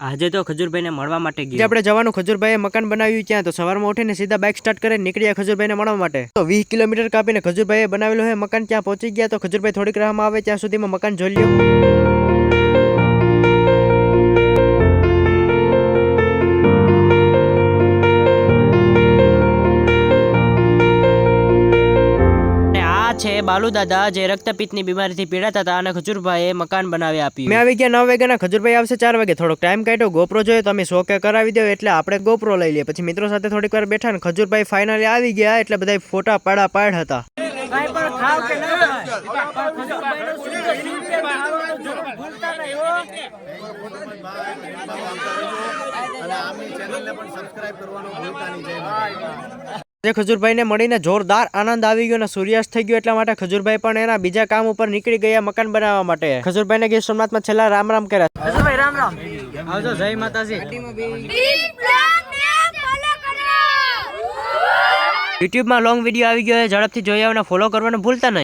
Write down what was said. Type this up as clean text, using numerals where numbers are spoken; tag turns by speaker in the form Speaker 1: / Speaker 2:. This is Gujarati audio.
Speaker 1: આજે તો ખજૂરભાઈને મળવા માટે ગયા.
Speaker 2: આપણે જવાનું ખજૂરભાઈએ મકાન બનાવ્યું ત્યાં તો સવારમાં ઉઠીને સીધા બાઇક સ્ટાર્ટ કરીને નીકળ્યા ખજૂરભાઈને મળવા માટે. તો 20 કિલોમીટર કાપીને ખજૂરભાઈએ બનાવેલું છે મકાન. ત્યાં પહોંચી ગયા તો ખજૂરભાઈ થોડીક રાહમાં આવે ત્યાં સુધીમાં મકાન જોઈ લ્યો.
Speaker 1: છે બાલુ દાદા જે રક્તપિત્તની બીમારીથી પીડાતા હતા અને ખજૂરભાઈએ મકાન બનાવી આપ્યું.
Speaker 2: મેં આવી ગયા 9 વાગ્યાના, ખજૂરભાઈ આવશે 4 વાગે. થોડોક ટાઈમ કાઢ્યો, ગોપ્રો જોયો તો અમે શોકે કરાવી દો એટલે આપણે ગોપ્રો લઈ લઈએ. પછી મિત્રો સાથે થોડીક વાર બેઠા ને ખજૂરભાઈ ફાઇનલી આવી ગયા એટલે બધા ફોટા પાડ હતા. ખજૂરભાઈ ને મળીને જોરદાર આનંદ આવી ગયો ને સૂર્યાસ્ત થઈ ગયો એટલા માટે ખજૂરભાઈ પણ એના બીજા કામ ઉપર નીકળી ગયા મકાન બનાવવા માટે. ખજૂરભાઈ ને ગીર સોમનાથમાં છેલ્લા રામ કર્યા. ખજૂરભાઈ રામ આવજો. જય માતાજી.
Speaker 1: યુટ્યુબમાં લોંગ વિડીયો આવી ગયો, ઝડપથી જોઈ આવને ફોલો કરવાનું ભૂલતા નહીં.